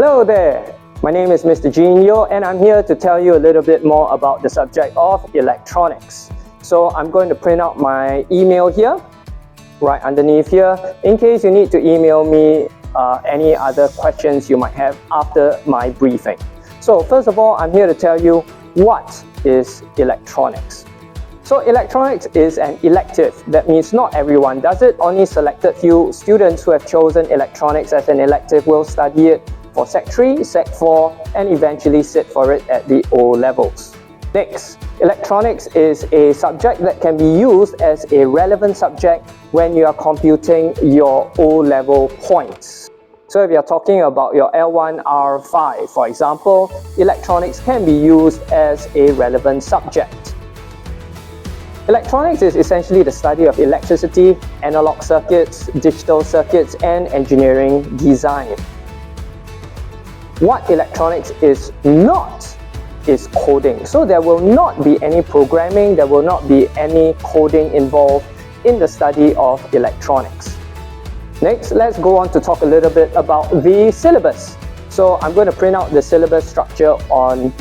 Hello there, my name is Mr. Jean Yeo and I'm here to tell you a little bit more about the subject of electronics. So I'm going to print out my email here, right underneath here, in case you need to email me any other questions you might have after my briefing. So first of all, I'm here to tell you what is electronics. So electronics is an elective. That means not everyone does it. Only selected few students who have chosen electronics as an elective will study it for Sec 3, Sec 4 and eventually sit for it at the O levels. Next, electronics is a subject that can be used as a relevant subject when you are computing your O level points. So if you're talking about your L1, R5, for example, electronics can be used as a relevant subject. Electronics is essentially the study of electricity, analog circuits, digital circuits, and engineering design. What electronics is not is coding. So there will not be any programming, there will not be any coding involved in the study of electronics. Next, let's go on to talk a little bit about the syllabus. So I'm going to print out the syllabus structure on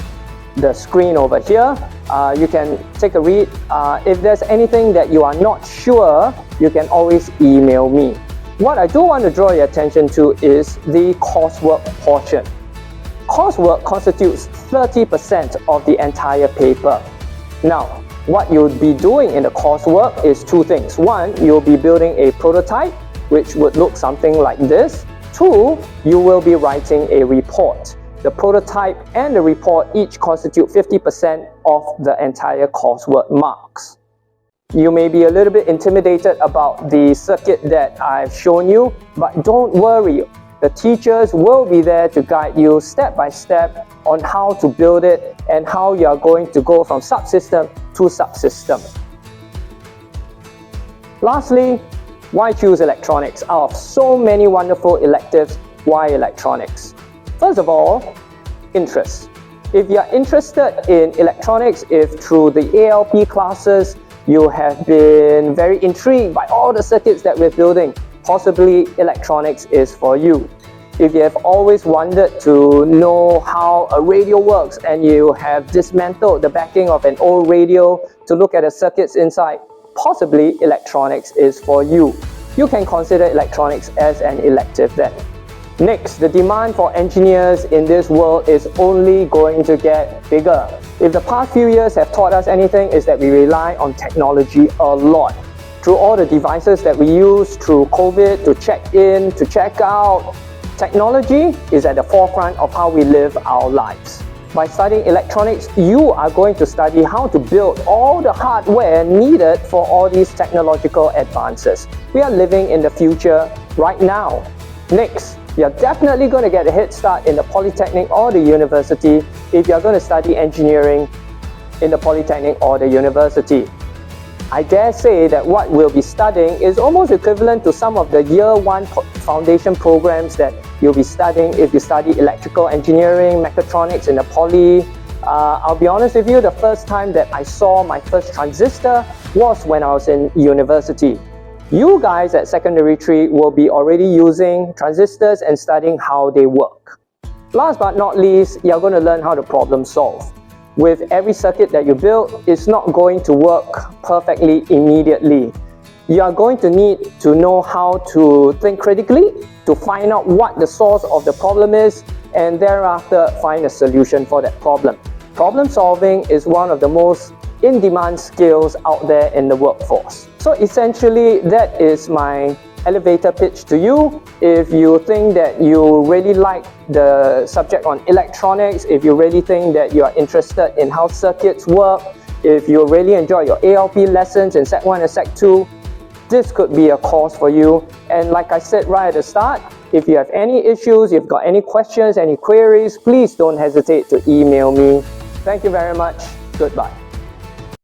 the screen over here. You can take a read. If there's anything that you are not sure, you can always email me. What I do want to draw your attention to is the coursework portion. Coursework constitutes 30% of the entire paper. Now, what you'll be doing in the coursework is two things. One, you'll be building a prototype, which would look something like this. Two, you will be writing a report. The prototype and the report each constitute 50% of the entire coursework marks. You may be a little bit intimidated about the circuit that I've shown you, but don't worry. The teachers will be there to guide you step by step on how to build it and how you are going to go from subsystem to subsystem. Lastly, why choose electronics? Out of so many wonderful electives, why electronics? First of all, interest. If you are interested in electronics, if through the ALP classes you have been very intrigued by all the circuits that we're building, possibly electronics is for you. If you have always wanted to know how a radio works and you have dismantled the backing of an old radio to look at the circuits inside, possibly electronics is for you. You can consider electronics as an elective then. Next, the demand for engineers in this world is only going to get bigger. If the past few years have taught us anything, is that we rely on technology a lot. Through all the devices that we use, through COVID, to check in, to check out, technology is at the forefront of how we live our lives. By studying electronics, you are going to study how to build all the hardware needed for all these technological advances. We are living in the future right now. Next, you're definitely going to get a head start in the Polytechnic or the university if you're going to study engineering in the Polytechnic or the university. I dare say that what we'll be studying is almost equivalent to some of the year 1 foundation programs that you'll be studying if you study electrical engineering, mechatronics in the Poly. I'll be honest with you, the first time that I saw my first transistor was when I was in university. You guys at secondary 3 will be already using transistors and studying how they work. Last but not least, you're going to learn how to problem solve. With every circuit that you build, it's not going to work perfectly immediately. You are going to need to know how to think critically, to find out what the source of the problem is, and thereafter find a solution for that problem. Problem solving is one of the most in-demand skills out there in the workforce. So essentially, that is my elevator pitch to you. If you think that you really like the subject on electronics, if you really think that you are interested in how circuits work, if you really enjoy your ALP lessons in Sec 1 and Sec 2, this could be a course for you. And like I said right at the start, if you have any issues, if you've got any questions, any queries, please don't hesitate to email me. Thank you very much. Goodbye.